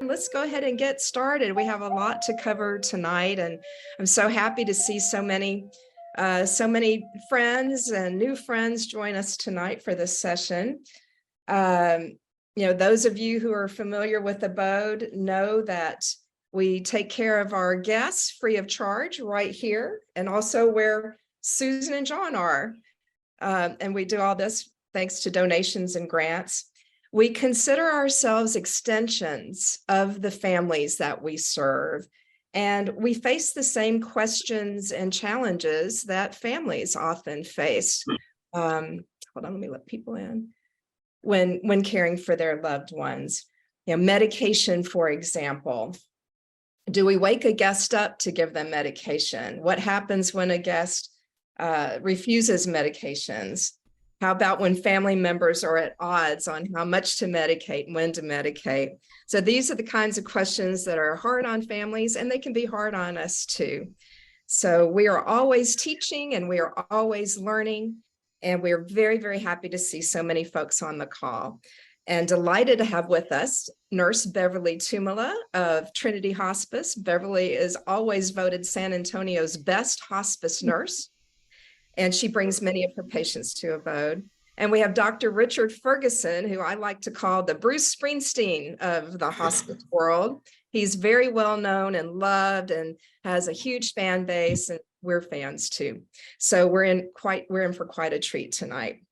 let's go ahead and get started. We have a lot to cover tonight, and I'm so happy to see so many friends and new friends join us tonight for this session. Those of you who are familiar with ABODE know that we take care of our guests free of charge right here, and also where Susan and John are. And we do all this thanks to donations and grants. We consider ourselves extensions of the families that we serve, and we face the same questions and challenges that families often face. Hold on, let me let people in. When caring for their loved ones. Medication, for example. Do we wake a guest up to give them medication? What happens when a guest refuses medications? How about when family members are at odds on how much to medicate and when to medicate? So these are the kinds of questions that are hard on families, and they can be hard on us too. So we are always teaching and we are always learning, and we're very, very happy to see so many folks on the call. And delighted to have with us Nurse Beverly Tuomala of Trinity Hospice. Beverly is always voted San Antonio's best hospice nurse, and she brings many of her patients to ABODE. And we have Dr. Richard Ferguson, who I like to call the Bruce Springsteen of the hospice world. He's very well known and loved and has a huge fan base, and we're fans too. So we're in for quite a treat tonight.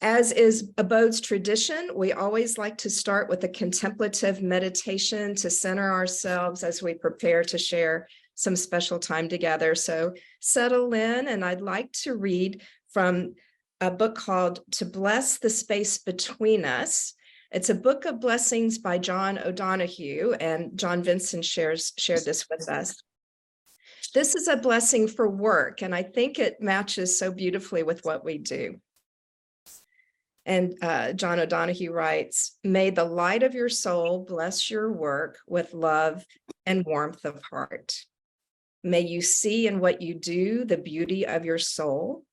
As is ABODE's tradition, we always like to start with a contemplative meditation to center ourselves as we prepare to share some special time together. So settle in, and I'd like to read from a book called To Bless the Space Between Us. It's a book of blessings by John O'Donohue, and John Vincent shared this with us. This is a blessing for work, and I think it matches so beautifully with what we do. And John O'Donohue writes, "May the light of your soul bless your work with love and warmth of heart. May you see in what you do the beauty of your soul.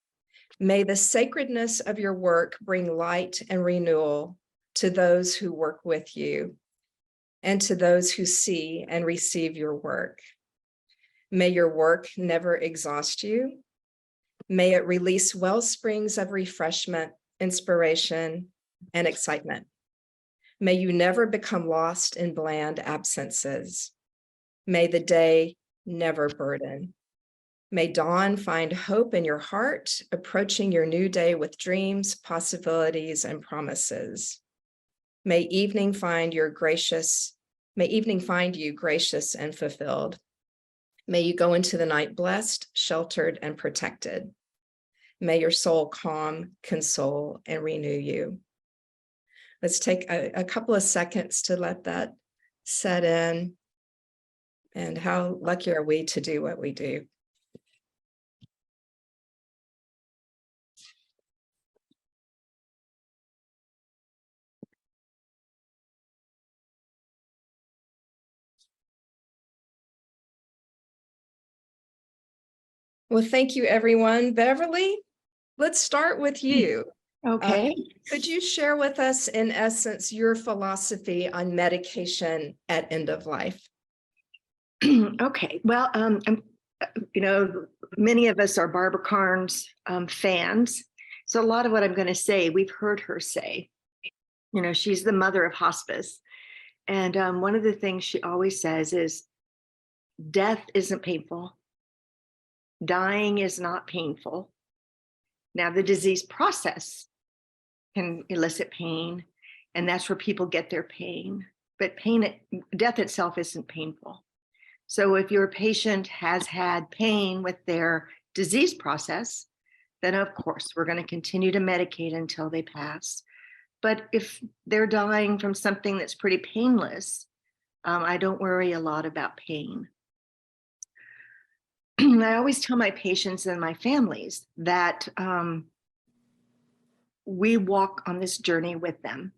May the sacredness of your work bring light and renewal to those who work with you and to those who see and receive your work. May your work never exhaust you. May it release well springs of refreshment, inspiration, and excitement. May you never become lost in bland absences. May the day never burden. May dawn find hope in your heart, approaching your new day with dreams, possibilities, and promises. May evening find you gracious and fulfilled. May you go into the night blessed, sheltered, and protected. May your soul calm, console, and renew you." Let's take a couple of seconds to let that set in. And how lucky are we to do what we do? Well, thank you, everyone. Beverly, let's start with you. Okay. Could you share with us, in essence, your philosophy on medication at end of life? Okay. Well, many of us are Barbara Carnes fans. So a lot of what I'm going to say, we've heard her say. She's the mother of hospice. And one of the things she always says is, death isn't painful. Dying is not painful. Now, the disease process can elicit pain, and that's where people get their pain. But death itself isn't painful. So if your patient has had pain with their disease process, then of course we're going to continue to medicate until they pass. But if they're dying from something that's pretty painless, I don't worry a lot about pain. I always tell my patients and my families that we walk on this journey with them.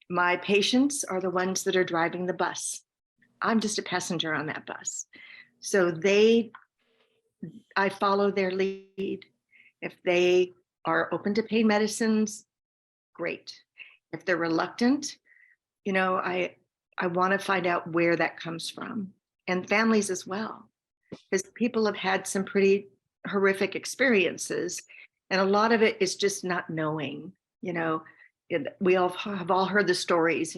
My patients are the ones that are driving the bus. I'm just a passenger on that bus. So I follow their lead. If they are open to pain medicines, great. If they're reluctant, I I want to find out where that comes from, and families as well, because people have had some pretty horrific experiences, and a lot of it is just not knowing. We all have all heard the stories.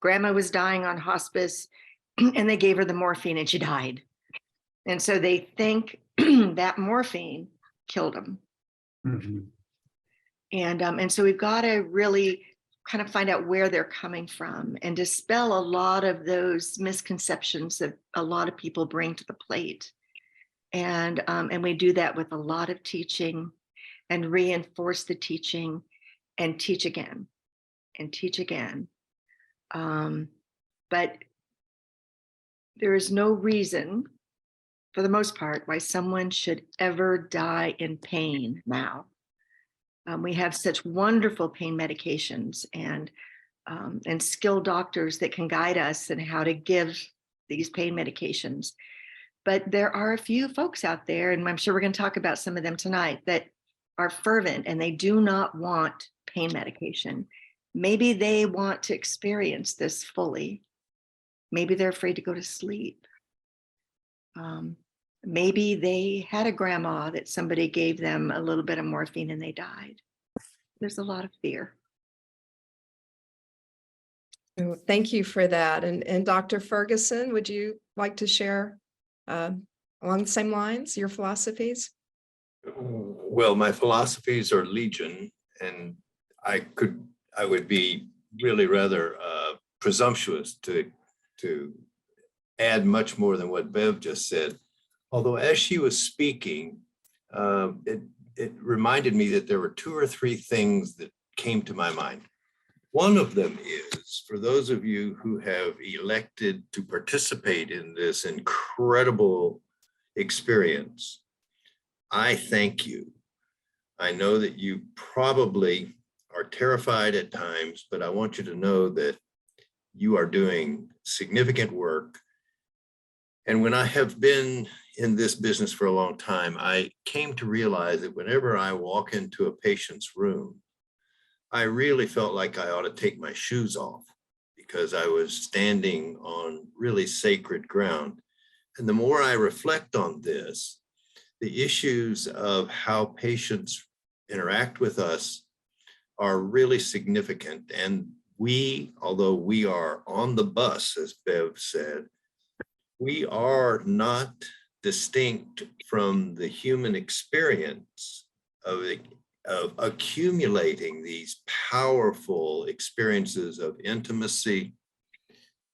Grandma was dying on hospice, and they gave her the morphine, and she died, and so they think that morphine killed them. Mhm. And so we've got to really kind of find out where they're coming from and dispel a lot of those misconceptions that a lot of people bring to the plate. And we do that with a lot of teaching, and reinforce the teaching, and teach again and teach again. But there is no reason, for the most part, why someone should ever die in pain now. We have such wonderful pain medications and skilled doctors that can guide us in how to give these pain medications. But there are a few folks out there, and I'm sure we're going to talk about some of them tonight, that are fervent and they do not want pain medication. Maybe they want to experience this fully. Maybe they're afraid to go to sleep. Maybe they had a grandma that somebody gave them a little bit of morphine and they died. There's a lot of fear. Oh, thank you for that. And Dr. Ferguson, would you like to share along the same lines, your philosophies? Well, my philosophies are legion, and I would be really rather presumptuous to add much more than what Bev just said. Although as she was speaking, it reminded me that there were 2 or 3 things that came to my mind. One of them is, for those of you who have elected to participate in this incredible experience, I thank you. I know that you probably are terrified at times, but I want you to know that you are doing significant work. And when I have been in this business for a long time, I came to realize that whenever I walk into a patient's room, I really felt like I ought to take my shoes off, because I was standing on really sacred ground. And the more I reflect on this, the issues of how patients interact with us are really significant. And we, although we are on the bus, as Bev said, we are not distinct from the human experience of accumulating these powerful experiences of intimacy,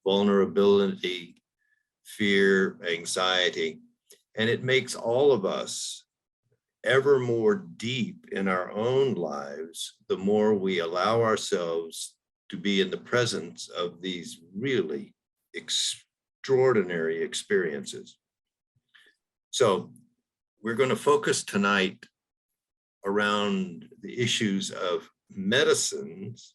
vulnerability, fear, anxiety. And it makes all of us ever more deep in our own lives, the more we allow ourselves to be in the presence of these really extraordinary experiences. So we're going to focus tonight around the issues of medicines,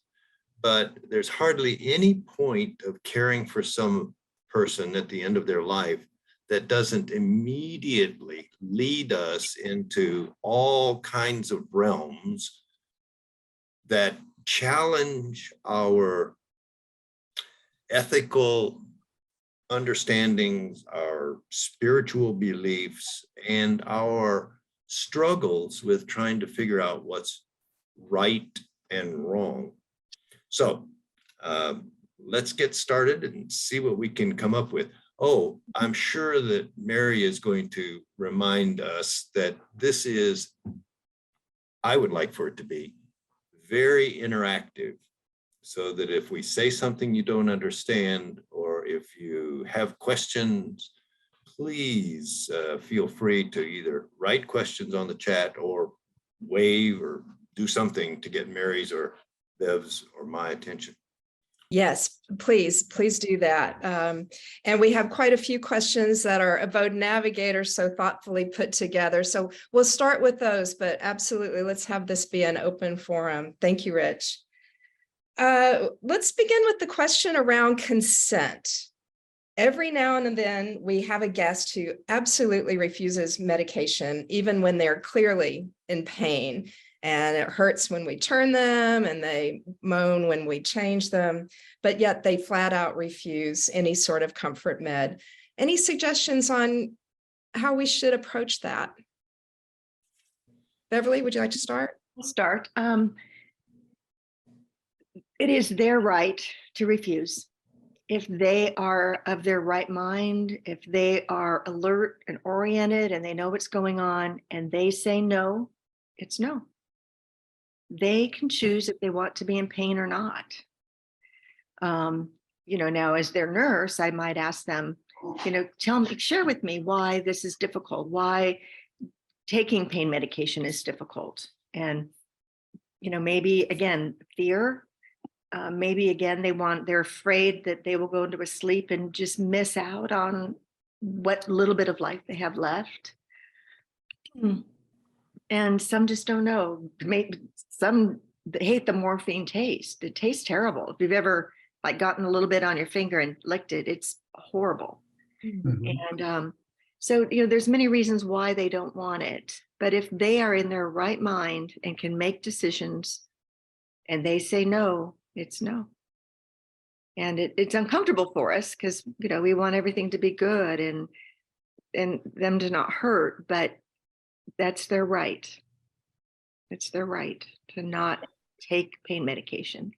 but there's hardly any point of caring for some person at the end of their life that doesn't immediately lead us into all kinds of realms that challenge our ethical understandings, our spiritual beliefs, and our struggles with trying to figure out what's right and wrong. So let's get started and see what we can come up with. Oh, I'm sure that Mary is going to remind us that this is, I would like for it to be very interactive, so that if we say something you don't understand, or if you have questions, please feel free to either write questions on the chat or wave or do something to get Mary's or Bev's or my attention. Yes, please do that. And we have quite a few questions that are ABODE navigators so thoughtfully put together. So we'll start with those, but absolutely, let's have this be an open forum. Thank you, Rich. Let's begin with the question around consent. Every now and then we have a guest who absolutely refuses medication, even when they're clearly in pain, and it hurts when we turn them and they moan when we change them, but yet they flat out refuse any sort of comfort med. Any suggestions on how we should approach that? Beverly, would you like to start? I'll start. It is their right to refuse. If they are of their right mind, if they are alert and oriented and they know what's going on and they say no, it's no. They can choose if they want to be in pain or not. Now as their nurse, I might ask them, tell me, share with me why this is difficult, why taking pain medication is difficult. And, maybe again, fear. Maybe again, they're afraid that they will go into a sleep and just miss out on what little bit of life they have left. And some just don't know. Some hate the morphine taste. It tastes terrible. If you've ever gotten a little bit on your finger and licked it, it's horrible. And so, there's many reasons why they don't want it. But if they are in their right mind and can make decisions and they say no, it's no. And it's uncomfortable for us because, we want everything to be good and them to not hurt, but that's their right. It's their right to not take pain medication.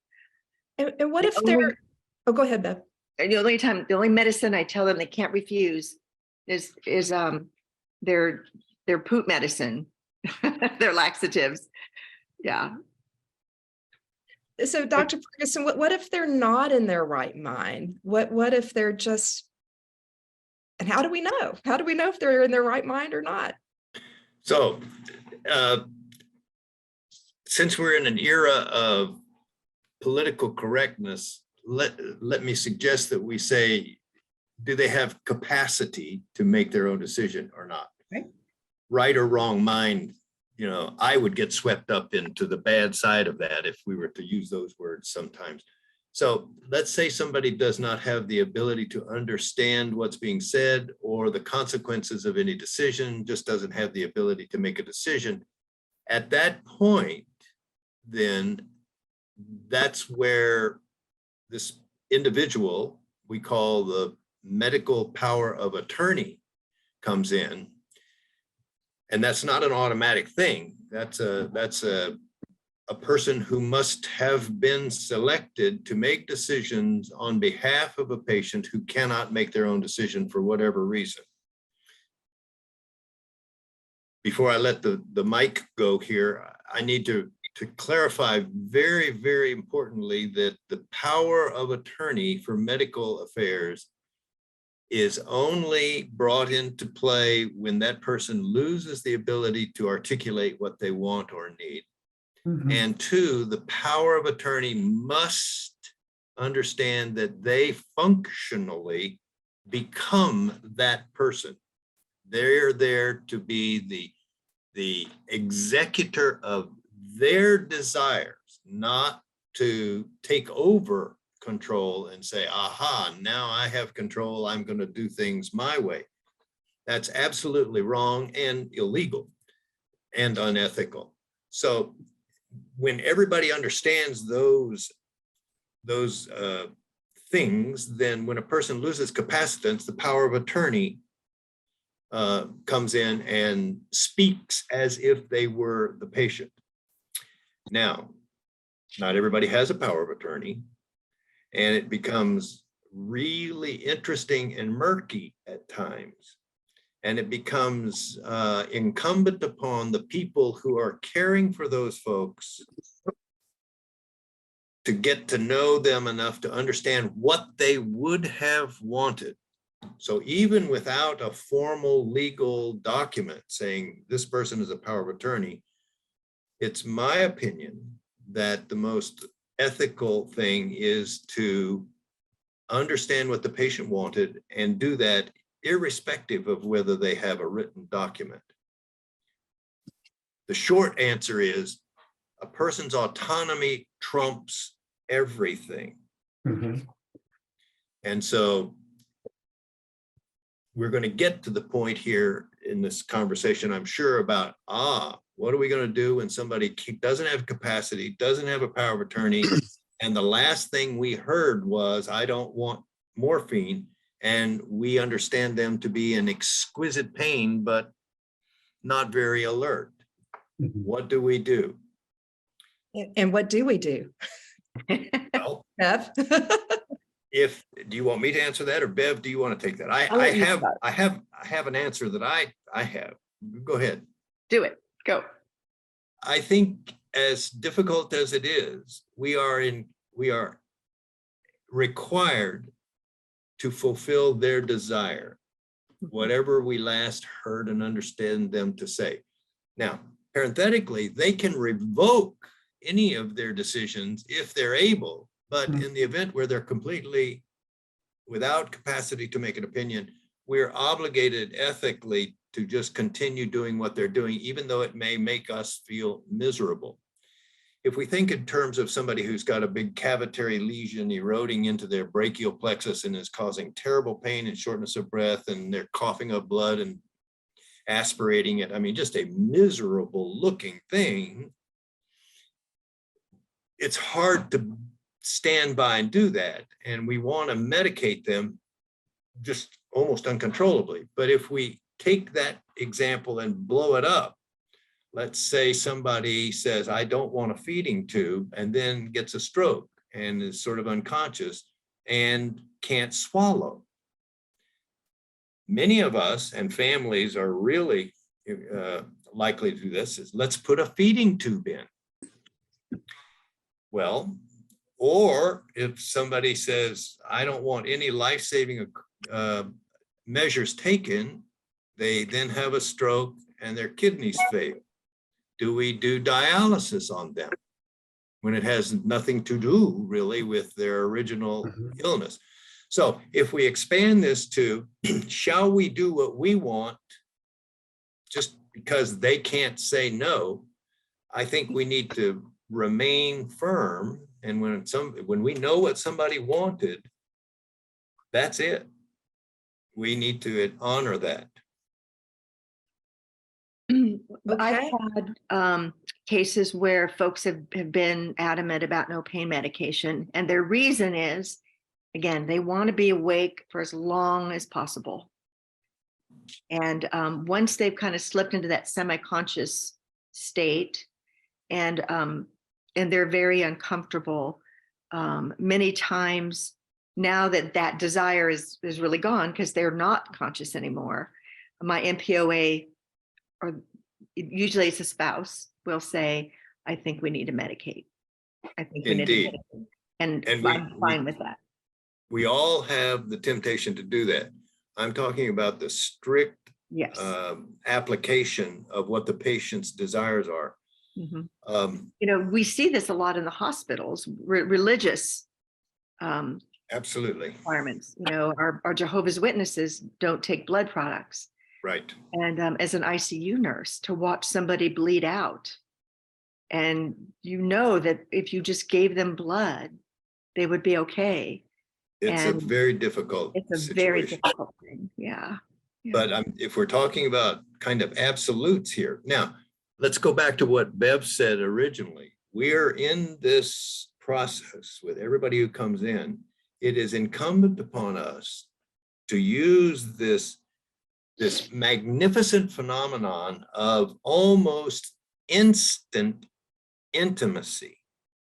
And what if they're, oh, go ahead, Bev. The only medicine I tell them they can't refuse is their poop medicine, their laxatives. Yeah. So Dr. Ferguson, what if they're not in their right mind? What if they're just, and how do we know? How do we know if they're in their right mind or not? So since we're in an era of political correctness, let me suggest that we say, do they have capacity to make their own decision or not? Okay. Right or wrong mind, I would get swept up into the bad side of that if we were to use those words sometimes. So let's say somebody does not have the ability to understand what's being said or the consequences of any decision, just doesn't have the ability to make a decision. At that point, then that's where this individual we call the medical power of attorney comes in. And that's not an automatic thing. That's a person who must have been selected to make decisions on behalf of a patient who cannot make their own decision for whatever reason. Before I let the mic go here, I need to clarify very, very importantly that the power of attorney for medical affairs is only brought into play when that person loses the ability to articulate what they want or need. And two, the power of attorney must understand that they functionally become that person. They're there to be the executor of their desires, not to take over control and say, aha, now I have control, I'm going to do things my way. That's absolutely wrong and illegal and unethical. So when everybody understands those things, then when a person loses capacitance, the power of attorney comes in and speaks as if they were the patient. Now, not everybody has a power of attorney, and it becomes really interesting and murky at times. And it becomes incumbent upon the people who are caring for those folks to get to know them enough to understand what they would have wanted. So even without a formal legal document saying this person is a power of attorney, it's my opinion that the most ethical thing is to understand what the patient wanted and do that irrespective of whether they have a written document. The short answer is a person's autonomy trumps everything. And so we're going to get to the point here in this conversation, I'm sure, about, what are we going to do when somebody doesn't have capacity, doesn't have a power of attorney? And the last thing we heard was, I don't want morphine. And we understand them to be in exquisite pain, but not very alert. What do we do? And what do we do? Well, Bev? do you want me to answer that, or Bev, do you want to take that? I'll let you start. I have an answer that I have. Go ahead. Do it. Go. I think as difficult as it is, we are required to fulfill their desire, whatever we last heard and understand them to say. Now, parenthetically, they can revoke any of their decisions if they're able, but in the event where they're completely without capacity to make an opinion, we're obligated ethically to just continue doing what they're doing, even though it may make us feel miserable. If we think in terms of somebody who's got a big cavitary lesion eroding into their brachial plexus and is causing terrible pain and shortness of breath, and they're coughing up blood and aspirating it, I mean, just a miserable looking thing, it's hard to stand by and do that. And we want to medicate them just almost uncontrollably. But if we take that example and blow it up, let's say somebody says, I don't want a feeding tube, and then gets a stroke and is sort of unconscious and can't swallow. Many of us and families are really likely to do this, is let's put a feeding tube in. Well, or if somebody says, I don't want any life-saving measures taken, they then have a stroke and their kidneys fail. Do we do dialysis on them when it has nothing to do really with their original illness? So if we expand this to, shall we do what we want just because they can't say no? I think we need to remain firm. And when we know what somebody wanted, that's it. We need to honor that. I've had cases where folks have been adamant about no pain medication, and their reason is, again, they want to be awake for as long as possible. And once they've kind of slipped into that semi-conscious state, and they're very uncomfortable, many times now that desire is really gone because they're not conscious anymore. My MPOA, or usually it's a spouse, will say, I think we need to medicate. I think we need to medicate. And I'm fine with that. We all have the temptation to do that. I'm talking about the strict application of what the patient's desires are. We see this a lot in the hospitals, religious absolutely requirements. Our Jehovah's Witnesses don't take blood products. Right. And as an ICU nurse, to watch somebody bleed out, and that if you just gave them blood, they would be okay. It's a very difficult situation. Very difficult thing. Yeah. But if we're talking about kind of absolutes here, now let's go back to what Bev said originally. We're in this process with everybody who comes in. It is incumbent upon us to use this magnificent phenomenon of almost instant intimacy.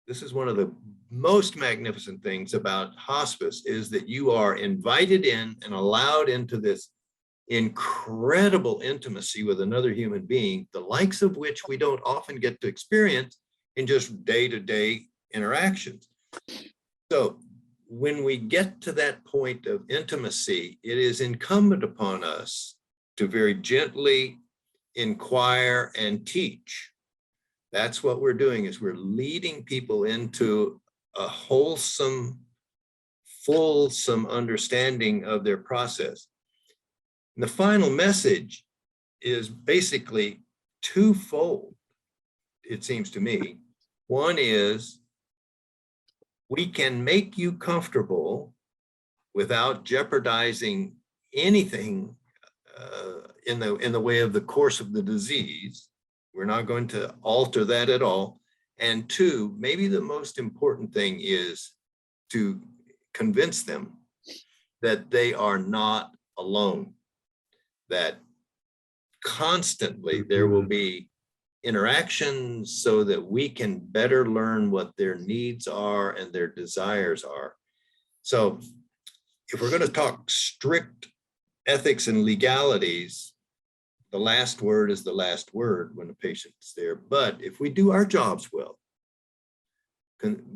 This is one of the most magnificent things about hospice, is that you are invited in and allowed into this incredible intimacy with another human being, the likes of which we don't often get to experience in just day-to-day interactions. So when we get to that point of intimacy, it is incumbent upon us to very gently inquire and teach. That's what we're doing, is we're leading people into a wholesome, fulsome understanding of their process. And the final message is basically twofold, it seems to me. One is, we can make you comfortable without jeopardizing anything in the way of the course of the disease. We're not going to alter that at all. And two, maybe the most important thing is to convince them that they are not alone, that constantly there will be interactions so that we can better learn what their needs are and their desires are. So if we're going to talk strict ethics and legalities, the last word is the last word when a patient's there. But if we do our jobs well,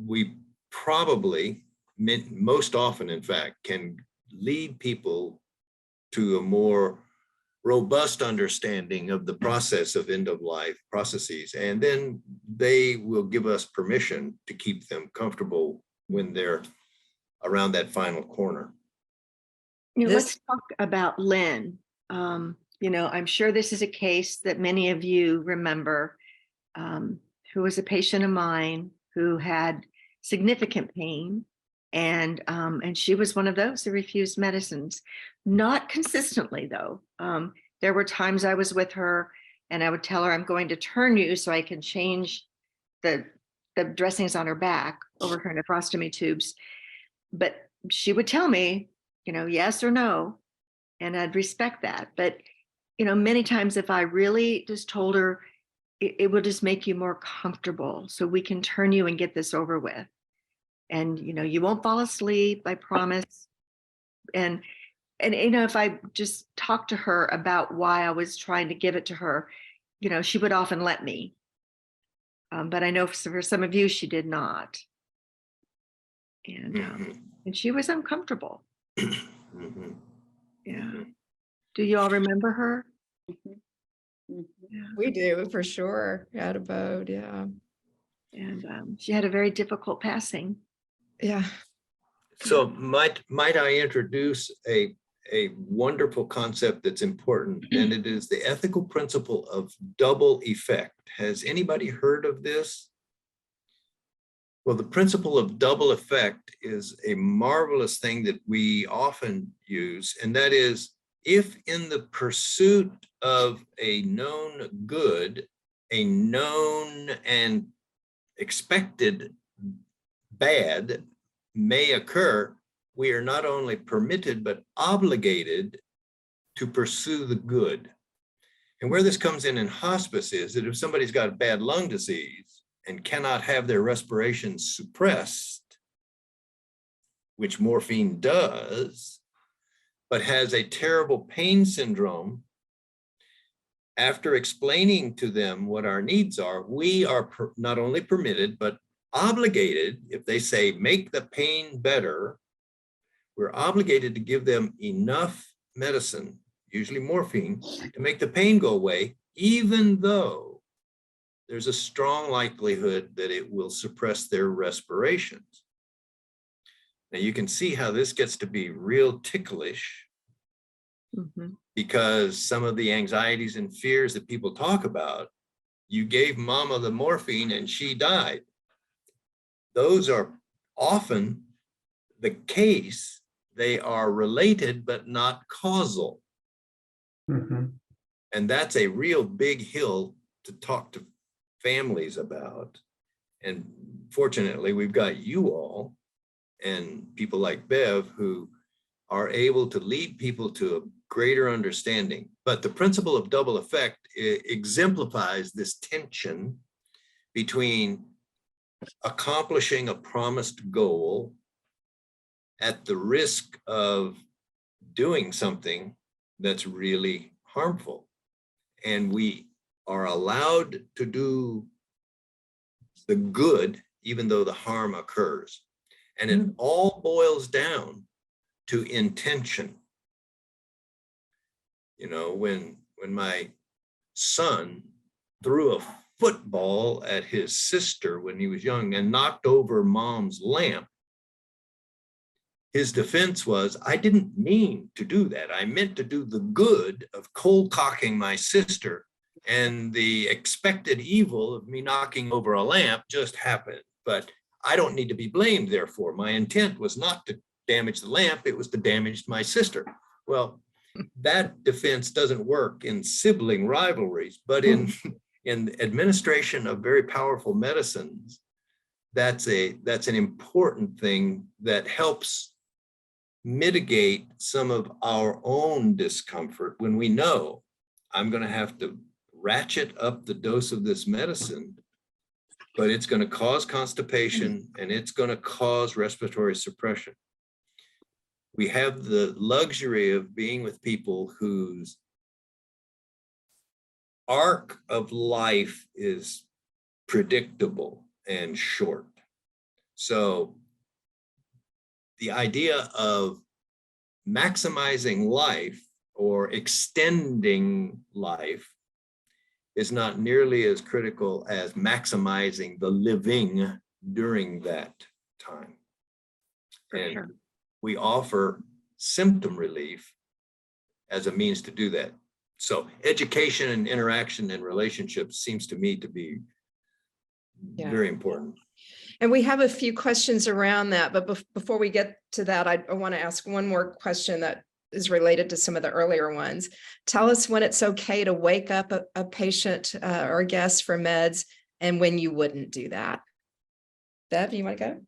we probably, most often in fact, can lead people to a more robust understanding of the process of end of life processes. And then they will give us permission to keep them comfortable when they're around that final corner. Let's talk about Lynn. I'm sure this is a case that many of you remember, who was a patient of mine who had significant pain. And she was one of those who refused medicines, not consistently though. There were times I was with her and I would tell her, I'm going to turn you so I can change the dressings on her back over her nephrostomy tubes. But she would tell me, yes or no, and I'd respect that. But, many times if I really just told her, it will just make you more comfortable so we can turn you and get this over with. And, you won't fall asleep, I promise. And if I just talked to her about why I was trying to give it to her, she would often let me. But I know for some of you, she did not. And she was uncomfortable. Yeah. Do you all remember her? Yeah. We do for sure at ABODE, yeah. And she had a very difficult passing. Yeah. So might I introduce a wonderful concept that's important, and it is the ethical principle of double effect. Has anybody heard of this? Well, the principle of double effect is a marvelous thing that we often use, and that is, if in the pursuit of a known good, a known and expected bad may occur, we are not only permitted but obligated to pursue the good. And where this comes in hospice is that if somebody's got a bad lung disease and cannot have their respiration suppressed, which morphine does, but has a terrible pain syndrome, after explaining to them what our needs are, we are not only permitted, but obligated, if they say, make the pain better, we're obligated to give them enough medicine, usually morphine, to make the pain go away, even though there's a strong likelihood that it will suppress their respirations. Now you can see how this gets to be real ticklish, because some of the anxieties and fears that people talk about, you gave mama the morphine and she died. Those are often the case. They are related, but not causal. And that's a real big hill to talk to families about. And fortunately, we've got you all and people like Bev who are able to lead people to a greater understanding. But the principle of double effect exemplifies this tension between accomplishing a promised goal at the risk of doing something that's really harmful. And we are allowed to do the good, even though the harm occurs. And it all boils down to intention. When my son threw a football at his sister when he was young and knocked over mom's lamp, his defense was, I didn't mean to do that. I meant to do the good of cold cocking my sister, and the expected evil of me knocking over a lamp just happened. But I don't need to be blamed, therefore. My intent was not to damage the lamp, it was to damage my sister. Well, that defense doesn't work in sibling rivalries, but in in administration of very powerful medicines, that's an important thing that helps mitigate some of our own discomfort when we know I'm going to have to ratchet up the dose of this medicine, but it's going to cause constipation and it's going to cause respiratory suppression. We have the luxury of being with people whose arc of life is predictable and short. So the idea of maximizing life or extending life is not nearly as critical as maximizing the living during that time. And sure. we offer symptom relief as a means to do that. So education and interaction and relationships seems to me to be very important. And we have a few questions around that, but before we get to that, I want to ask one more question that is related to some of the earlier ones. Tell us when it's okay to wake up a patient or a guest for meds and when you wouldn't do that. Bev, you want to go?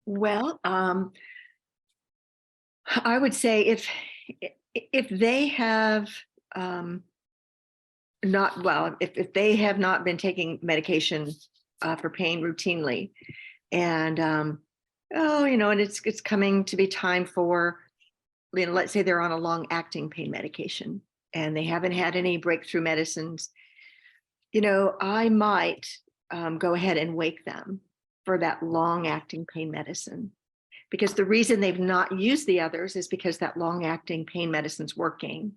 Well, I would say if they have if they have not been taking medication for pain routinely, and and it's coming to be time for, let's say they're on a long-acting pain medication and they haven't had any breakthrough medicines, I might go ahead and wake them for that long-acting pain medicine, because the reason they've not used the others is because that long-acting pain medicine's working.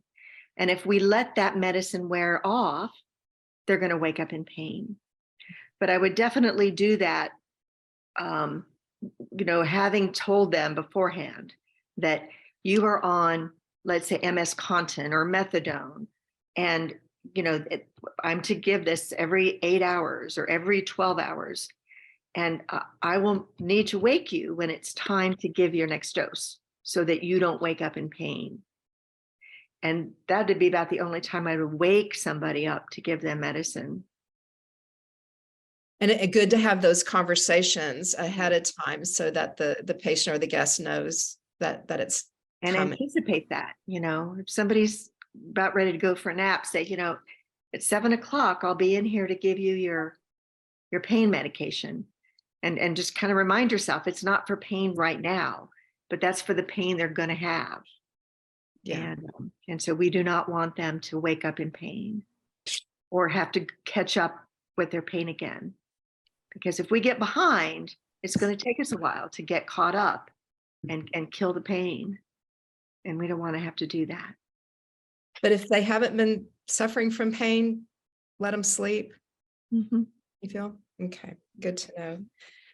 And if we let that medicine wear off, they're going to wake up in pain. But I would definitely do that, having told them beforehand that you are on, let's say, MS Contin or methadone, and I'm to give this every 8 hours or every 12 hours. And I will need to wake you when it's time to give your next dose so that you don't wake up in pain. And that would be about the only time I would wake somebody up to give them medicine. And good to have those conversations ahead of time so that the patient or the guest knows that it's and coming. Anticipate that, if somebody's about ready to go for a nap, say, at 7 o'clock, I'll be in here to give you your pain medication. And just kind of remind yourself, it's not for pain right now, but that's for the pain they're going to have. Yeah. And so we do not want them to wake up in pain or have to catch up with their pain again. Because if we get behind, it's going to take us a while to get caught up and kill the pain. And we don't want to have to do that. But if they haven't been suffering from pain, let them sleep. Mm-hmm. You feel? Okay, good to know.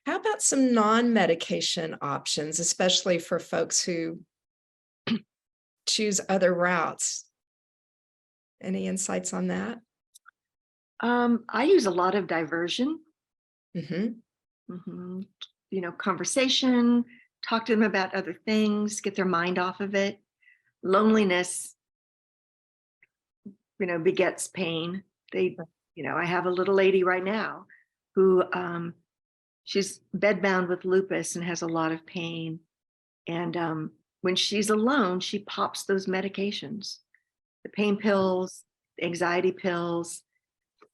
How about some non-medication options, especially for folks who choose other routes? Any insights on that? I use a lot of diversion. Mm-hmm. Conversation, talk to them about other things, get their mind off of it. Loneliness, begets pain. I have a little lady right now who she's bedbound with lupus and has a lot of pain. And when she's alone, she pops those medications, the pain pills, the anxiety pills.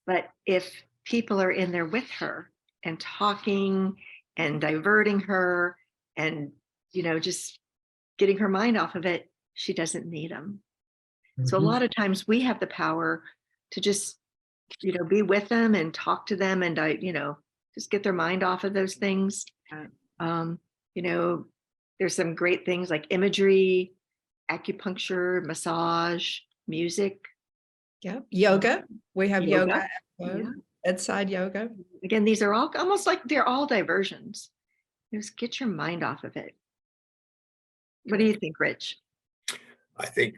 But if people are in there with her and talking and diverting her and, just getting her mind off of it, she doesn't need them. Mm-hmm. So a lot of times we have the power to just, be with them and talk to them and, just get their mind off of those things. There's some great things like imagery, acupuncture, massage, music. Yeah. Yoga. We have yoga. Yeah. Bedside yoga. Again, these are all almost like they're all diversions. Just get your mind off of it. What do you think, Rich? I think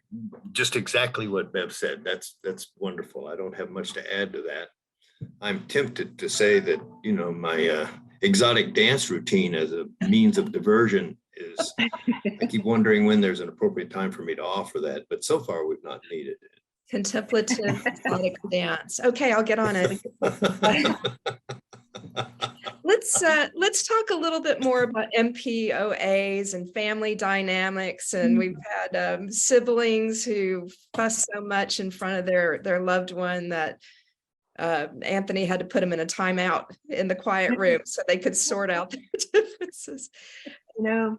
just exactly what Bev said. That's wonderful. I don't have much to add to that. I'm tempted to say that, my exotic dance routine as a means of diversion I keep wondering when there's an appropriate time for me to offer that, but so far we've not needed it. Contemplative exotic dance. Okay, I'll get on it. Let's talk a little bit more about MPOAs and family dynamics. And we've had siblings who fuss so much in front of their loved one that Anthony had to put them in a timeout in the quiet room so they could sort out their differences. You know,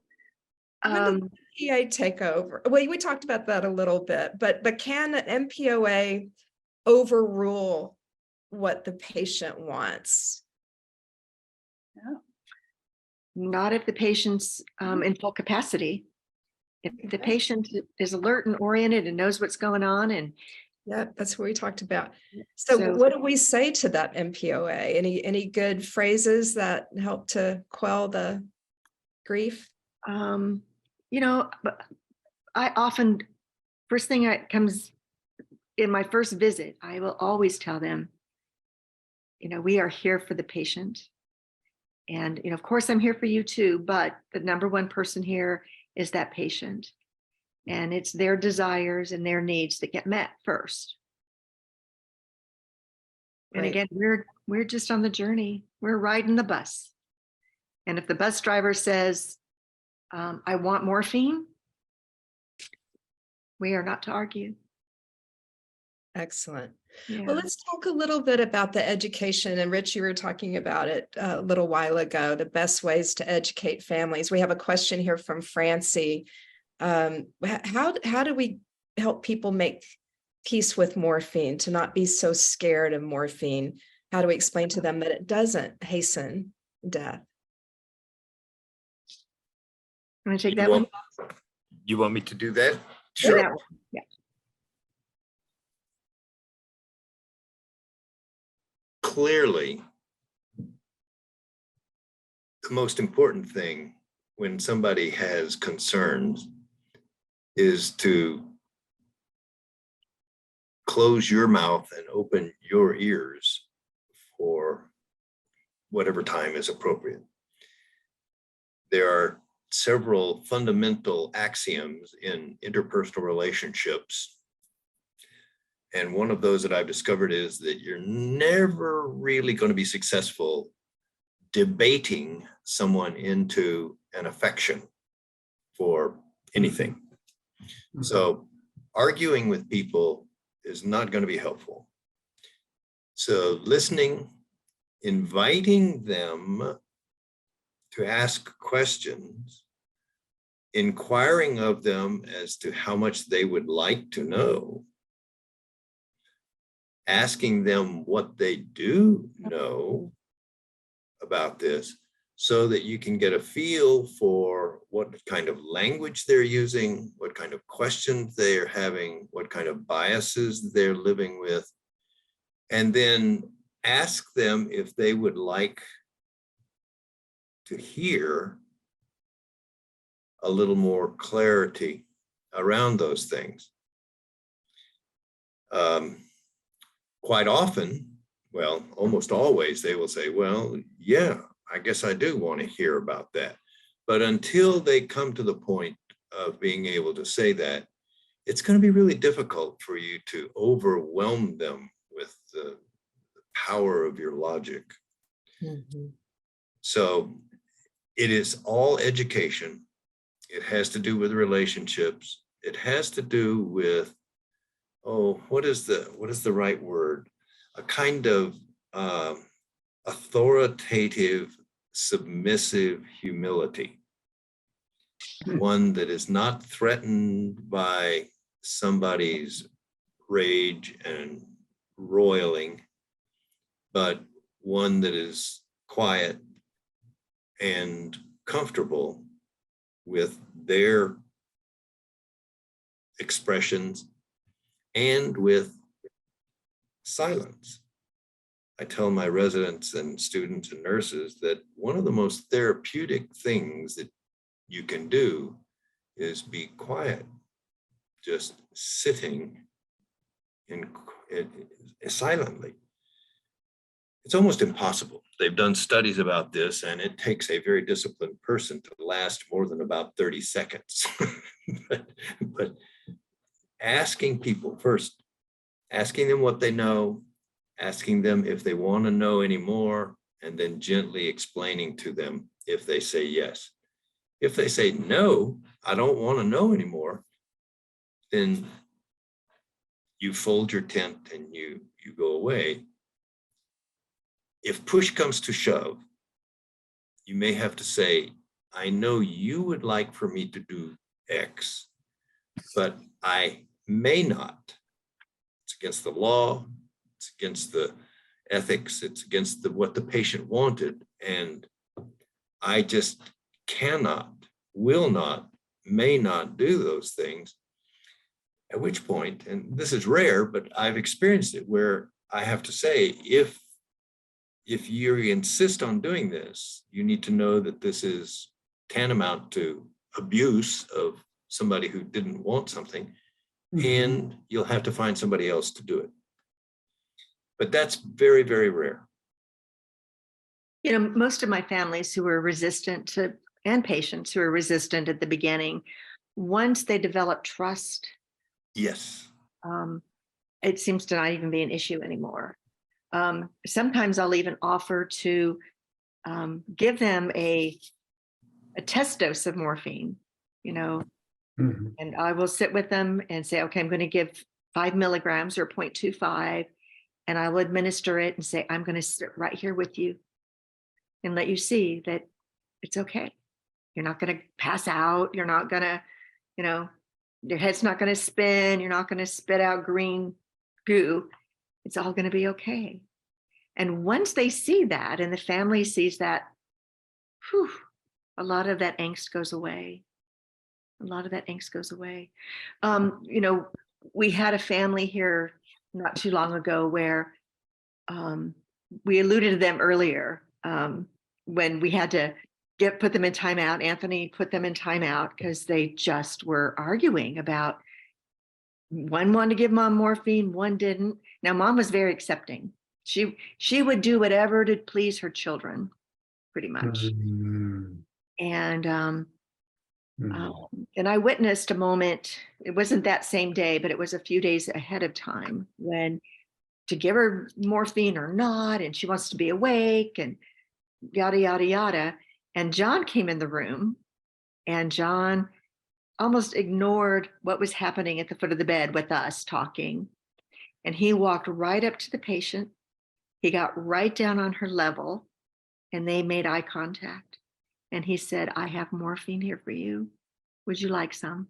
When did the MPA take over? Well, we talked about that a little bit, but can an MPOA overrule what the patient wants? not if the patient's in full capacity. If the patient is alert and oriented and knows what's going on, and Yeah, that's what we talked about. So what do we say to that MPOA? Any good phrases that help to quell the grief? you know, but I often, first thing that comes in my first visit, I will always tell them, you know, we are here for the patient. And, you know, of course, I'm here for you too, but the number one person here is that patient. And it's their desires and their needs that get met first. And Right. again, we're just on the journey. We're riding the bus. And if the bus driver says, I want morphine, we are not to argue. Excellent. Yeah. Well, let's talk a little bit about the education. And Rich, you were talking about it a little while ago, the best ways to educate families. We have a question here from Francie. How do we help people make peace with morphine, to not be so scared of morphine? How do we explain to them that it doesn't hasten death? Want to take You that one? You want me to do that? Do that one. Yeah. Clearly, the most important thing when somebody has concerns is to close your mouth and open your ears for whatever time is appropriate. There are several fundamental axioms in interpersonal relationships. And one of those that I've discovered is that you're never really going to be successful debating someone into an affection for anything. So arguing with people is not going to be helpful. So listening, inviting them to ask questions, inquiring of them as to how much they would like to know, asking them what they do know about this, so that you can get a feel for what kind of language they're using, what kind of questions they're having, what kind of biases they're living with, and then ask them if they would like to hear a little more clarity around those things. Quite often, well, almost always, they will say, well, yeah, I guess I do want to hear about that. But until they come to the point of being able to say that, it's going to be really difficult for you to overwhelm them with the power of your logic. Mm-hmm. So it is all education. It has to do with relationships. It has to do with, what is the right word? A kind of authoritative, submissive humility. One that is not threatened by somebody's rage and roiling, but one that is quiet and comfortable with their expressions and with silence. I tell my residents and students and nurses that one of the most therapeutic things that you can do is be quiet, just sitting in silently. It's almost impossible. They've done studies about this, and it takes a very disciplined person to last more than about 30 seconds. but asking people first, asking them what they know, asking them if they want to know any more, and then gently explaining to them if they say yes. If they say, no, I don't want to know anymore, then you fold your tent and you go away. If push comes to shove, you may have to say, I know you would like for me to do X, but I may not. It's against the law, it's against the ethics, it's against what the patient wanted, and I just cannot, will not, may not do those things. At which point, and this is rare, but I've experienced it, where I have to say, if you insist on doing this, you need to know that this is tantamount to abuse of somebody who didn't want something, and you'll have to find somebody else to do it. But that's very, very rare. You know, most of my families who were resistant to, and patients who were resistant at the beginning, once they develop trust, Yes. it seems to not even be an issue anymore. Sometimes I'll even offer to give them a test dose of morphine, you know, and I will sit with them and say, okay, I'm going to give 5 milligrams or 0.25, and I will administer it and say, I'm going to sit right here with you and let you see that it's okay. You're not going to pass out. You're not going to, you know, your head's not going to spin. You're not going to spit out green goo. It's all going to be okay. And once they see that and the family sees that, whew, a lot of that angst goes away. A lot of that angst goes away. You know, we had a family here not too long ago where we alluded to them earlier when we had to put them in timeout. Anthony put them in timeout because they just were arguing about, one wanted to give mom morphine, one didn't. Now mom was very accepting. She would do whatever to please her children, pretty much. And I witnessed a moment, it wasn't that same day, but it was a few days ahead of time, when to give her morphine or not, and she wants to be awake and yada, yada, yada. And John came in the room, and John almost ignored what was happening at the foot of the bed with us talking. And he walked right up to the patient. He got right down on her level, and they made eye contact. And he said, I have morphine here for you. Would you like some?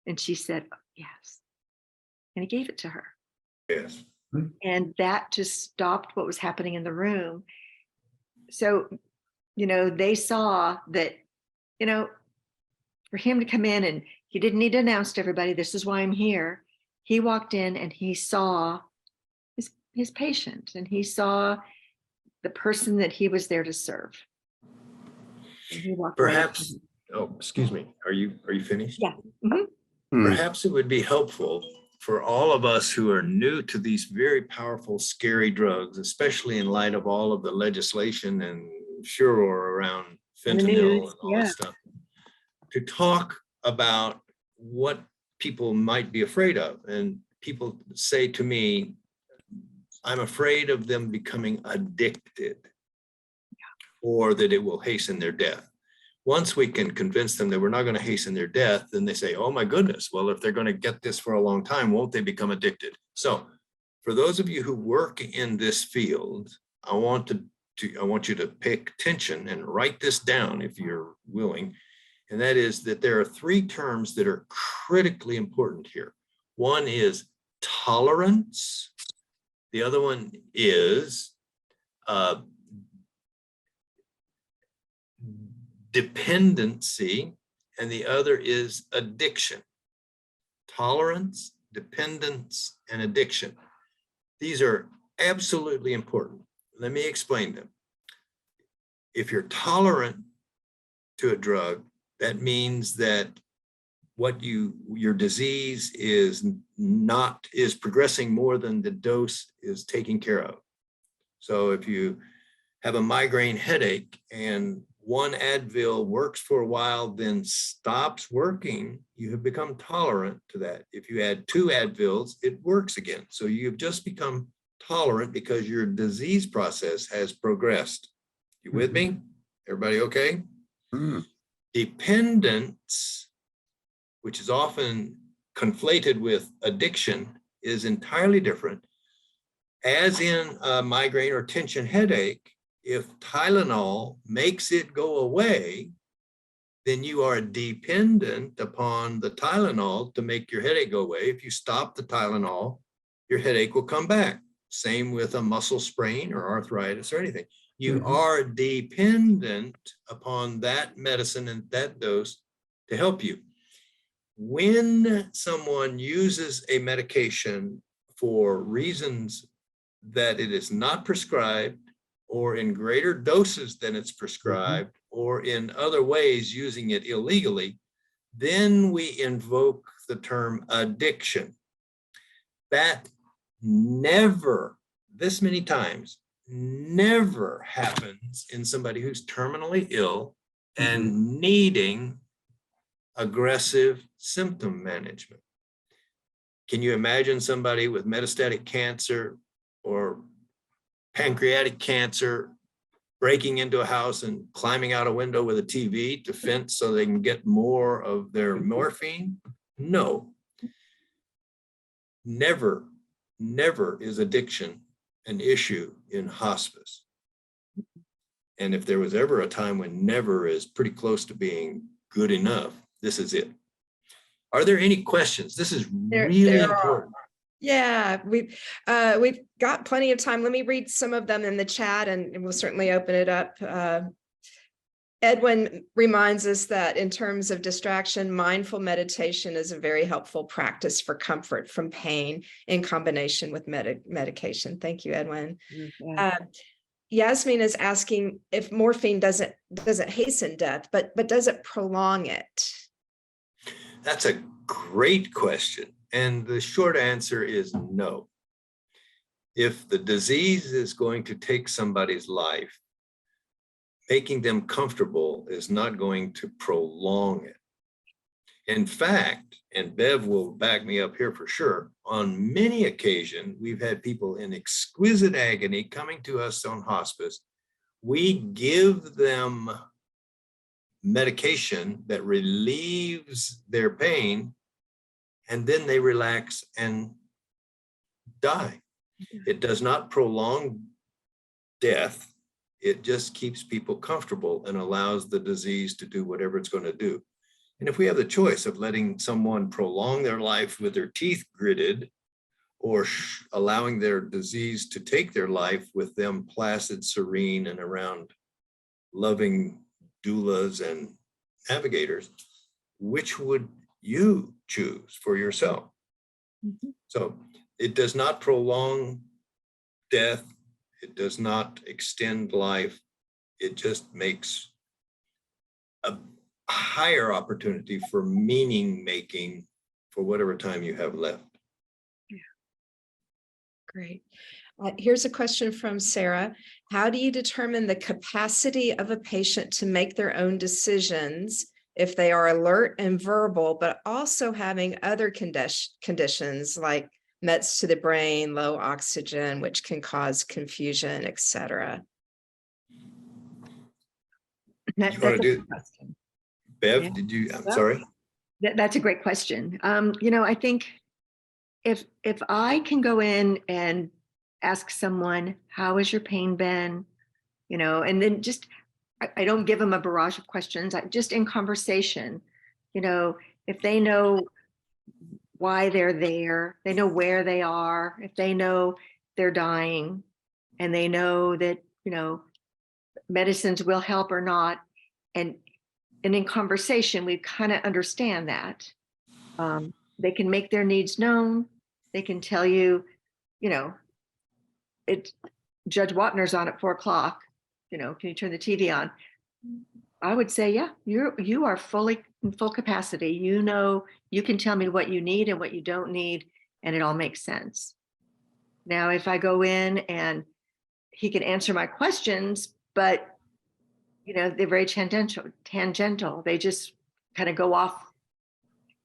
And she said, yes. And he gave it to her. Yes. And that just stopped what was happening in the room. So, you know, they saw that, you know, for him to come in, and he didn't need to announce to everybody, this is why I'm here. He walked in and he saw his patient, and he saw the person that he was there to serve. Perhaps, oh, excuse me, are you finished? Yeah. Perhaps it would be helpful for all of us who are new to these very powerful, scary drugs, especially in light of all of the legislation and furor around fentanyl and all this stuff, to talk about what people might be afraid of. And people say to me, I'm afraid of them becoming addicted, or that it will hasten their death. Once we can convince them that we're not going to hasten their death, then they say, oh my goodness, well, if they're going to get this for a long time, won't they become addicted? So for those of you who work in this field, I want you to pay attention and write this down if you're willing. And that is that there are 3 terms that are critically important here. One is tolerance. The other one is dependency, and the other is addiction. Tolerance, dependence, and addiction. These are absolutely important. Let me explain them. If you're tolerant to a drug, that means that your disease is progressing more than the dose is taking care of. So if you have a migraine headache and one Advil works for a while, then stops working, you have become tolerant to that. If you add 2 Advils, it works again. So you've just become tolerant because your disease process has progressed. You with me? Everybody okay? Dependence, which is often conflated with addiction, is entirely different. As in a migraine or tension headache, if Tylenol makes it go away, then you are dependent upon the Tylenol to make your headache go away. If you stop the Tylenol, your headache will come back. Same with a muscle sprain or arthritis or anything. You are dependent upon that medicine and that dose to help you. When someone uses a medication for reasons that it is not prescribed, or in greater doses than it's prescribed, or in other ways using it illegally, then we invoke the term addiction. That never, this many times, never happens in somebody who's terminally ill and needing aggressive symptom management. Can you imagine somebody with metastatic cancer or pancreatic cancer breaking into a house and climbing out a window with a TV to fence so they can get more of their morphine? No. Never, never is addiction an issue in hospice. And if there was ever a time when never is pretty close to being good enough, this is it. Are there any questions? This is really important. Yeah, we've got plenty of time. Let me read some of them in the chat, and we'll certainly open it up. Edwin reminds us that in terms of distraction, mindful meditation is a very helpful practice for comfort from pain in combination with medication. Thank you, Edwin. Yasmin is asking if morphine doesn't hasten death, but does it prolong it? That's a great question. And the short answer is no. If the disease is going to take somebody's life, making them comfortable is not going to prolong it. In fact, and Bev will back me up here for sure, on many occasions, we've had people in exquisite agony coming to us on hospice. We give them medication that relieves their pain, and then they relax and die. It does not prolong death. It just keeps people comfortable and allows the disease to do whatever it's going to do. And if we have the choice of letting someone prolong their life with their teeth gritted, or allowing their disease to take their life with them placid, serene, and around loving doulas and navigators, which would you choose for yourself? So it does not prolong death. It does not extend life. It just makes a higher opportunity for meaning making for whatever time you have left. Yeah. Great. Here's a question from Sarah. How do you determine the capacity of a patient to make their own decisions if they are alert and verbal, but also having other conditions like mets to the brain, low oxygen, which can cause confusion, etc.? You want to do it? Bev, Yeah. I'm sorry. That's a great question. I think if I can go in and ask someone, how has your pain been? And then just, I don't give them a barrage of questions. Just in conversation, if they know why they're there, they know where they are, if they know they're dying, and they know that, medicines will help or not. And in conversation, we kind of understand that. They can make their needs known. They can tell you, Judge Watner's on at 4 o'clock. Can you turn the TV on? I would say, yeah, you are fully in full capacity. You can tell me what you need and what you don't need, and it all makes sense. Now, if I go in and he can answer my questions, but you know, they're very tangential. They just kind of go off,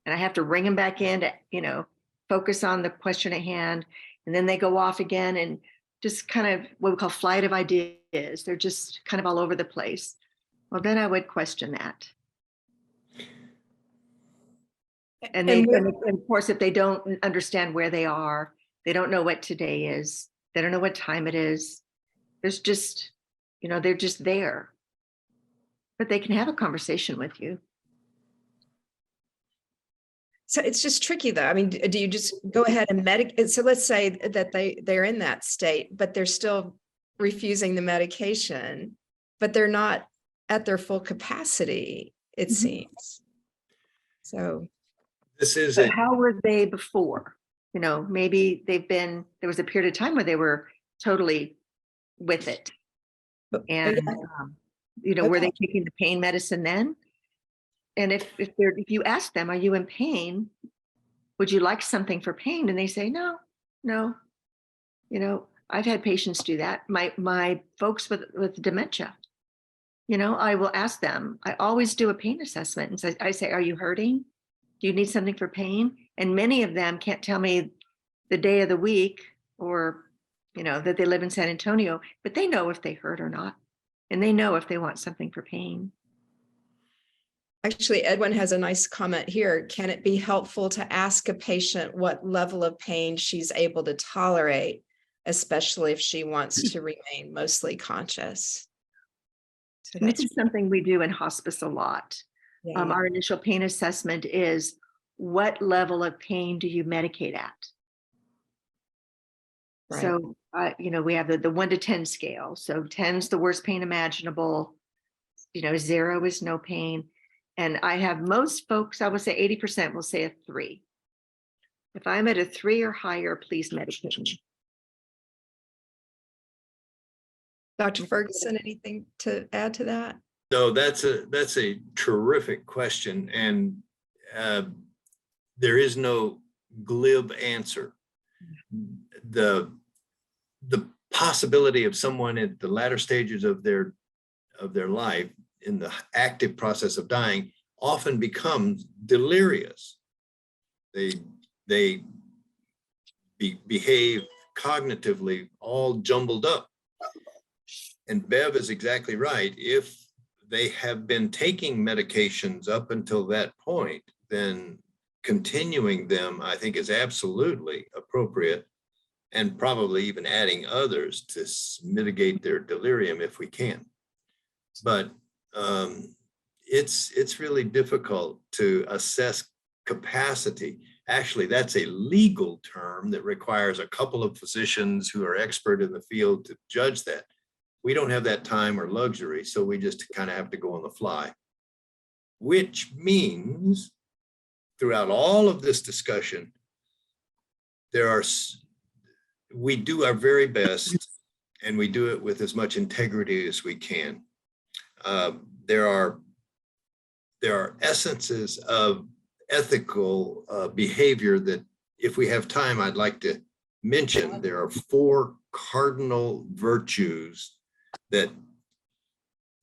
and I have to ring them back in to, you know, focus on the question at hand. And then they go off again and just kind of what we call flight of ideas. They're just kind of all over the place. Well, then I would question that. And of course, if they don't understand where they are, they don't know what today is, they don't know what time it is. There's just, you know, they're just there. But they can have a conversation with you. So it's just tricky though. I mean, do you just go ahead and medicate? So let's say that they're in that state, but they're still refusing the medication, but they're not at their full capacity, it seems. So This is but how were they before? You know, maybe there was a period of time where they were totally with it. And, you know, were they taking the pain medicine then? And if you ask them, are you in pain? Would you like something for pain? And they say, no. You know, I've had patients do that. My folks with dementia, you know, I will ask them, I always do a pain assessment. And so I say, are you hurting? Do you need something for pain? And many of them can't tell me the day of the week or, you know, that they live in San Antonio, but they know if they hurt or not. And they know if they want something for pain. actually, Edwin has a nice comment here. Can it be helpful to ask a patient what level of pain she's able to tolerate, especially if she wants to remain mostly conscious? So This is something we do in hospice a lot. yeah. Our initial pain assessment is, what level of pain do you medicate at? Right. So, you know, we have the 1 to 10 scale. So 10 is the worst pain imaginable. You know, 0 is no pain. And I have most folks, I would say 80% will say a 3. If I'm at a 3 or higher, please medicate me. Dr. Ferguson, anything to add to that? No, that's a terrific question, and there is no glib answer. The possibility of someone at the latter stages of their life, in the active process of dying, often becomes delirious. They behave cognitively all jumbled up. And Bev is exactly right. If they have been taking medications up until that point, then continuing them, I think, is absolutely appropriate, and probably even adding others to mitigate their delirium if we can. But it's really difficult to assess capacity. Actually, that's a legal term that requires a couple of physicians who are expert in the field to judge that. We don't have that time or luxury, so we just kind of have to go on the fly, which means throughout all of this discussion, we do our very best, and we do it with as much integrity as we can. There are essences of ethical behavior that, if we have time, I'd like to mention. There are 4 cardinal virtues that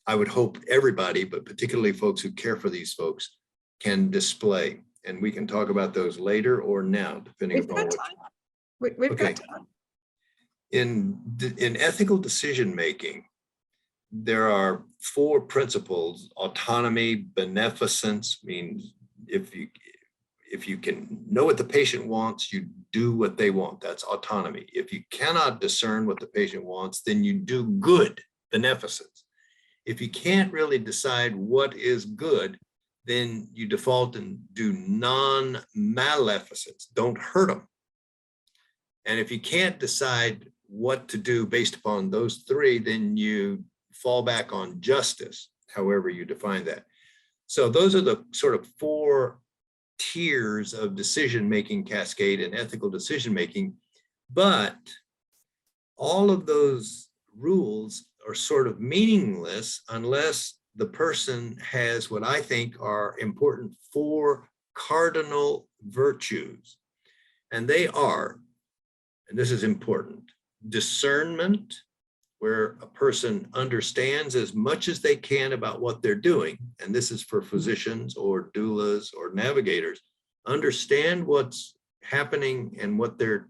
I would hope everybody, but particularly folks who care for these folks, can display. And we can talk about those later or now, depending upon what. We've got time. In ethical decision-making, there are 4 principles. Autonomy, beneficence means if you can know what the patient wants, you do what they want. That's autonomy. If you cannot discern what the patient wants, then you do good, beneficence. If you can't really decide what is good, then you default and do non-maleficence. Don't hurt them. And if you can't decide what to do based upon those 3, then you fall back on justice, however you define that. So those are the sort of 4 tiers of decision-making cascade and ethical decision-making. But all of those rules are sort of meaningless unless the person has what I think are important 4 cardinal virtues. And they are, and this is important, discernment, where a person understands as much as they can about what they're doing, and this is for physicians or doulas or navigators, understand what's happening and what they're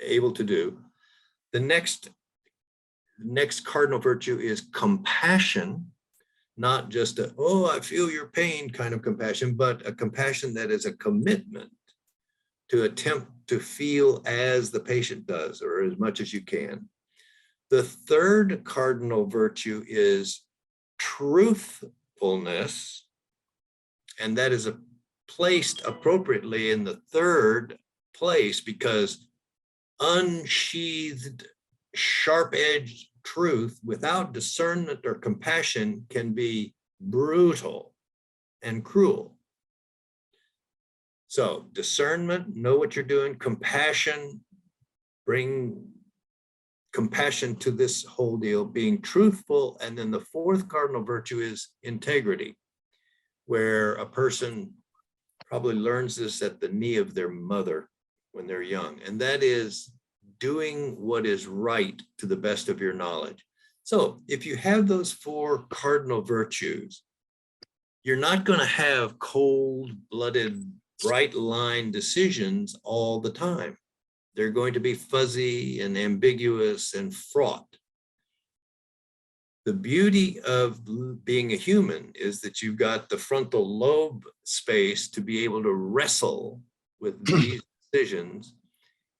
able to do. The next cardinal virtue is compassion, not just a, oh, I feel your pain kind of compassion, but a compassion that is a commitment to attempt to feel as the patient does, or as much as you can. The third cardinal virtue is truthfulness, and that is placed appropriately in the third place because unsheathed, sharp-edged truth without discernment or compassion can be brutal and cruel. So discernment, know what you're doing, compassion, bring compassion to this whole deal, being truthful. And then the fourth cardinal virtue is integrity, where a person probably learns this at the knee of their mother when they're young, and that is doing what is right to the best of your knowledge. So if you have those four cardinal virtues, you're not going to have cold-blooded, bright line decisions all the time. They're going to be fuzzy and ambiguous and fraught. The beauty of being a human is that you've got the frontal lobe space to be able to wrestle with these decisions,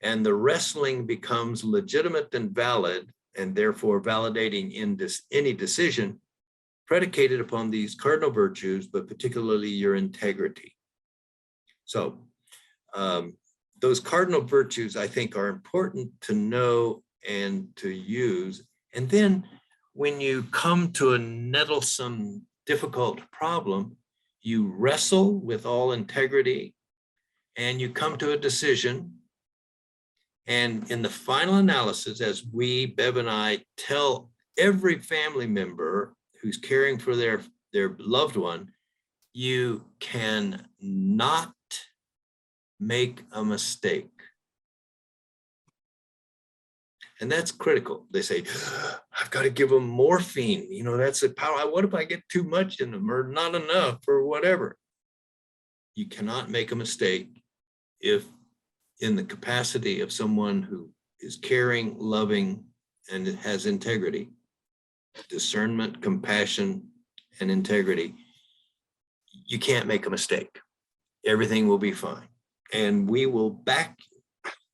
and the wrestling becomes legitimate and valid, and therefore validating in any decision predicated upon these cardinal virtues, but particularly your integrity. So those cardinal virtues, I think, are important to know and to use. And then when you come to a nettlesome, difficult problem, you wrestle with all integrity and you come to a decision. And in the final analysis, as we, Bev and I, tell every family member who's caring for their loved one, you cannot make a mistake. And that's critical. They say, I've got to give them morphine. You know, that's the power. What if I get too much in them or not enough or whatever? You cannot make a mistake if in the capacity of someone who is caring, loving, and has integrity, discernment, compassion, and integrity, you can't make a mistake. Everything will be fine. And we will back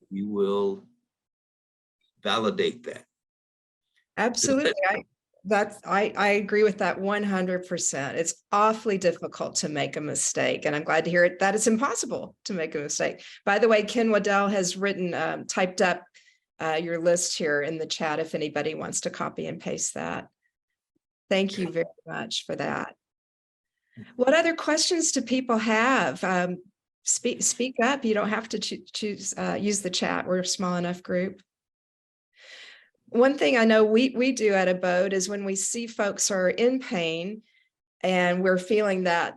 you. We will validate that. Absolutely. I agree with that 100%. It's awfully difficult to make a mistake. And I'm glad to hear it that it's impossible to make a mistake. By the way, Ken Waddell has written, typed up your list here in the chat if anybody wants to copy and paste that. Thank you very much for that. What other questions do people have? Speak up. You don't have to use the chat. We're a small enough group. One thing I know we do at ABODE is when we see folks are in pain and we're feeling that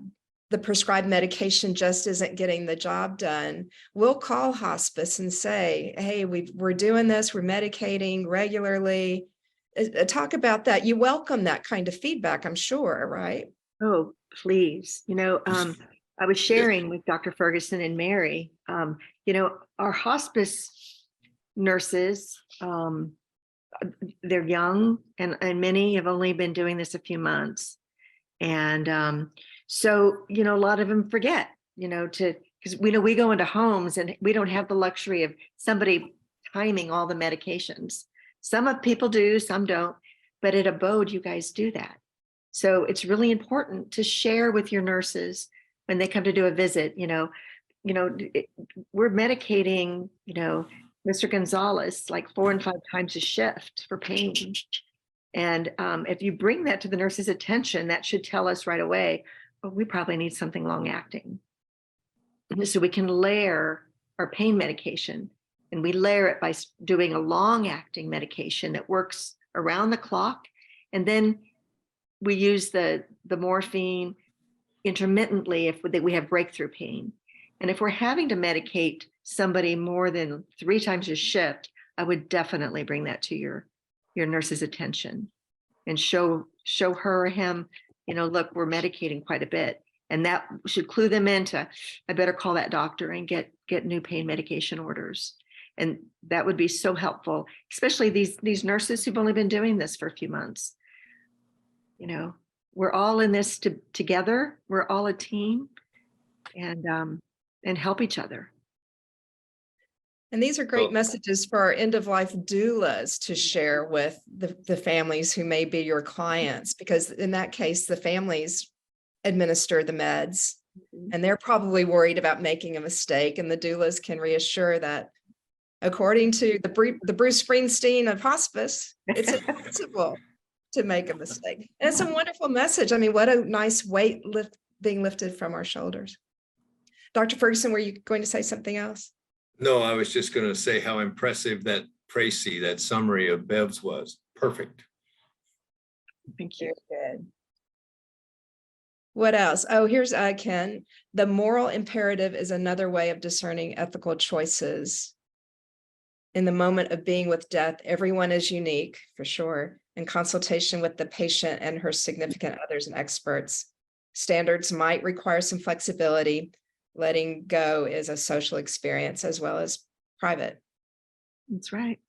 the prescribed medication just isn't getting the job done, we'll call hospice and say, hey, we're doing this, we're medicating regularly. Talk about that. You welcome that kind of feedback, I'm sure, right? Oh, please. You know, I was sharing with Dr. Ferguson and Mary, you know, our hospice nurses, they're young and many have only been doing this a few months. And so, you know, a lot of them forget, you know, because we know we go into homes and we don't have the luxury of somebody timing all the medications. Some of people do, some don't, but at ABODE, you guys do that. So it's really important to share with your nurses when they come to do a visit, we're medicating, you know, Mr. Gonzalez like 4 and 5 times a shift for pain. And if you bring that to the nurse's attention, that should tell us right away, oh, we probably need something long acting. So we can layer our pain medication, and we layer it by doing a long acting medication that works around the clock. And then we use the morphine intermittently if we have breakthrough pain. And if we're having to medicate somebody more than 3 times a shift, I would definitely bring that to your your nurse's attention and show her or him, look, we're medicating quite a bit. And that should clue them into, I better call that doctor and get new pain medication orders. And that would be so helpful, especially these nurses who've only been doing this for a few months. We're all in this together. We're all a team, and help each other. And these are great messages for our end-of-life doulas to share with the families who may be your clients, because in that case, the families administer the meds, and they're probably worried about making a mistake, and the doulas can reassure that according to the Bruce Springsteen of hospice, it's impossible to make a mistake. And it's a wonderful message. I mean, what a nice weight being lifted from our shoulders. Dr. Ferguson, were you going to say something else? No, I was just going to say how impressive that précis, that summary of Bev's was. Perfect. Thank you. Very good. What else? Oh, here's Ken. The moral imperative is another way of discerning ethical choices. In the moment of being with death, everyone is unique, for sure, in consultation with the patient and her significant others and experts. Standards might require some flexibility. Letting go is a social experience as well as private. That's right.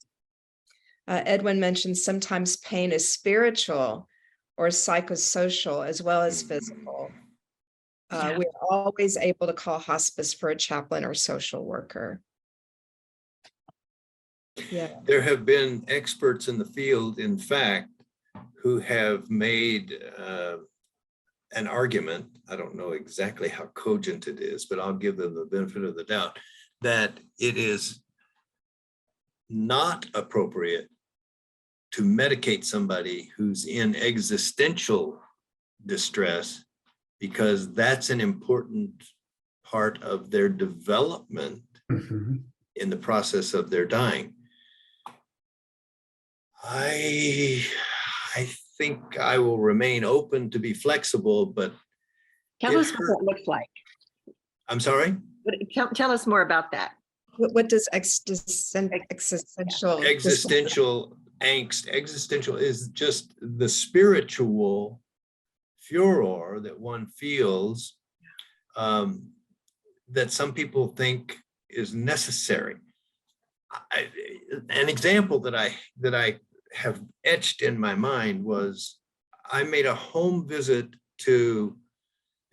Edwin mentioned sometimes pain is spiritual or psychosocial as well as physical. We're always able to call hospice for a chaplain or social worker. Yeah. There have been experts in the field, in fact, who have made an argument, I don't know exactly how cogent it is, but I'll give them the benefit of the doubt, that it is not appropriate to medicate somebody who's in existential distress, because that's an important part of their development in the process of their dying. I think I will remain open to be flexible, but Tell us what that looks like. I'm sorry? Tell us more about that. What does existential Angst? Existential is just the spiritual furor that one feels, that some people think is necessary. An example that I have etched in my mind was I made a home visit to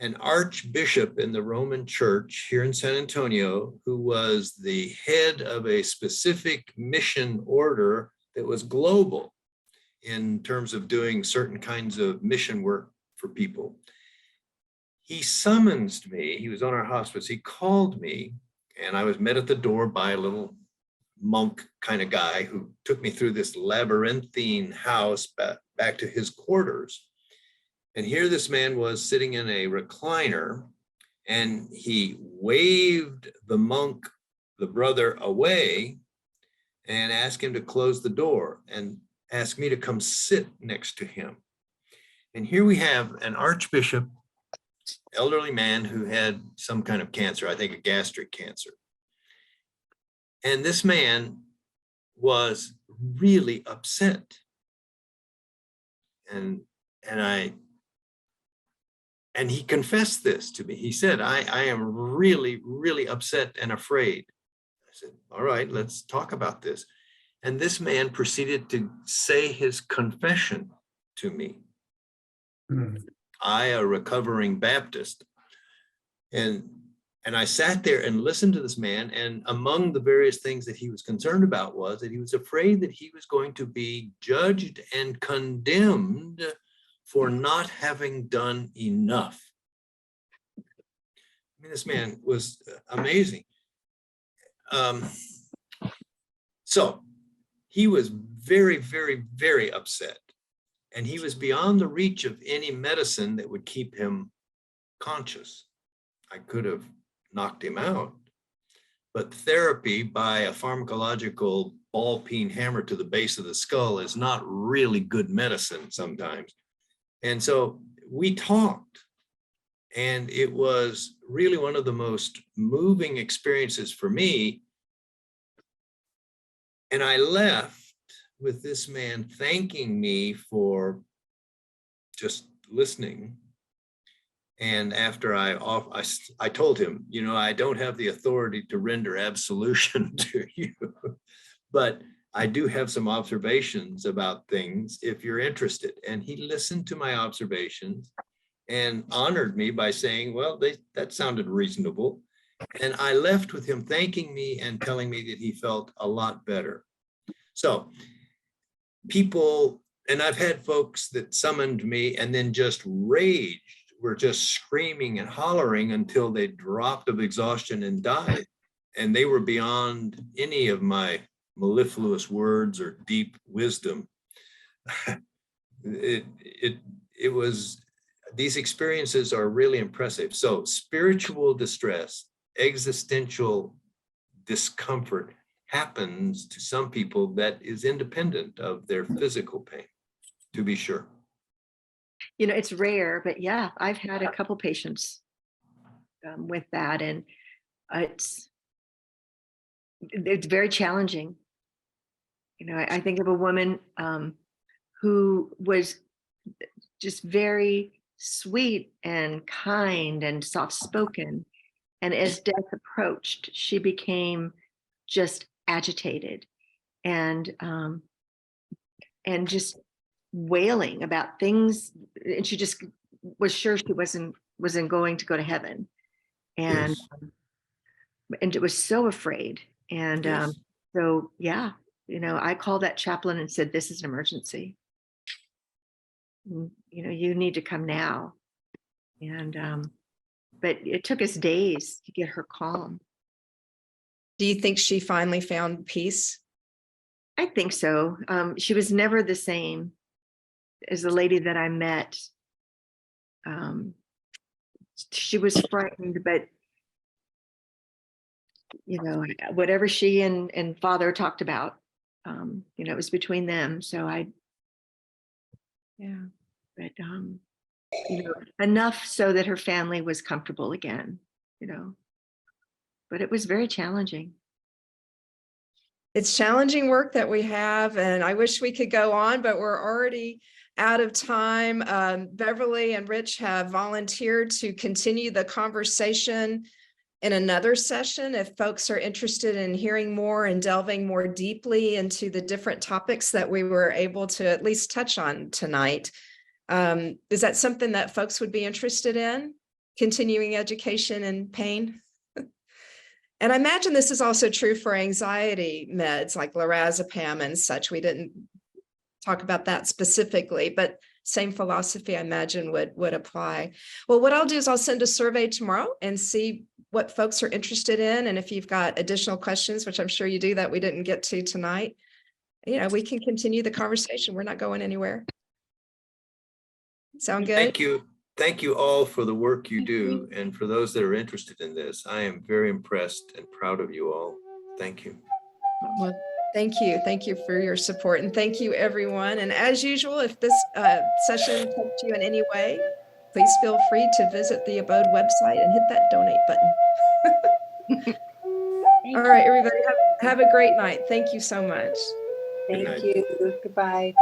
an archbishop in the Roman Church here in San Antonio, who was the head of a specific mission order that was global in terms of doing certain kinds of mission work for people. He summonsed me. He was on our hospice. He called me, and I was met at the door by a little monk kind of guy who took me through this labyrinthine house back to his quarters. And here this man was sitting in a recliner, and he waved the monk, the brother, away and asked him to close the door and asked me to come sit next to him. And here we have an archbishop, elderly man who had some kind of cancer, I think a gastric cancer. And this man was really upset. And he confessed this to me. He said, I am really, really upset and afraid. I said, all right, let's talk about this. And this man proceeded to say his confession to me. I, a recovering Baptist. And I sat there and listened to this man, and among the various things that he was concerned about was that he was afraid that he was going to be judged and condemned for not having done enough. I mean, this man was amazing. So he was very, very, very upset, and he was beyond the reach of any medicine that would keep him conscious. I could have knocked him out, but therapy by a pharmacological ball peen hammer to the base of the skull is not really good medicine sometimes. And so we talked, and it was really one of the most moving experiences for me. And I left with this man thanking me for just listening. And after I told him, you know, I don't have the authority to render absolution to you, but I do have some observations about things if you're interested. And he listened to my observations and honored me by saying, well, that sounded reasonable. And I left with him thanking me and telling me that he felt a lot better. So people, and I've had folks that summoned me and then just raged, were just screaming and hollering until they dropped of exhaustion and died. And they were beyond any of my mellifluous words or deep wisdom. It was, these experiences are really impressive. So spiritual distress, existential discomfort happens to some people that is independent of their physical pain, to be sure. You know, it's rare, but yeah, I've had a couple patients with that, and it's very challenging. You know, I think of a woman who was just very sweet and kind and soft-spoken, and as death approached, she became just agitated and just wailing about things, and she just was sure she wasn't going to go to heaven, and Yes. And it was so afraid. And Yes. so yeah, you know, I called that chaplain and said, this is an emergency, you know, you need to come now. And but it took us days to get her calm. Do you think she finally found peace? I think so. She was never the same as the lady that I met. She was frightened, but you know, whatever she and father talked about, you know, it was between them. So yeah, but you know, enough so that her family was comfortable again, you know, but it was very challenging. It's challenging work that we have, and I wish we could go on, but we're already out of time. Beverly and Rich have volunteered to continue the conversation in another session if folks are interested in hearing more and delving more deeply into the different topics that we were able to at least touch on tonight. Is that something that folks would be interested in? Continuing education in pain? And I imagine this is also true for anxiety meds like lorazepam and such. We didn't talk about that specifically, but same philosophy I imagine would apply. Well, what I'll do is I'll send a survey tomorrow and see what folks are interested in. And if you've got additional questions, which I'm sure you do that we didn't get to tonight, you know, we can continue the conversation. We're not going anywhere. Sound good? Thank you. Thank you all for the work you do. And for those that are interested in this, I am very impressed and proud of you all. Thank you. Well, thank you. Thank you for your support. And thank you, everyone. And as usual, if this session helped you in any way, please feel free to visit the ABODE website and hit that donate button. All right, everybody, have a great night. Thank you so much. Good night. Thank you. Goodbye.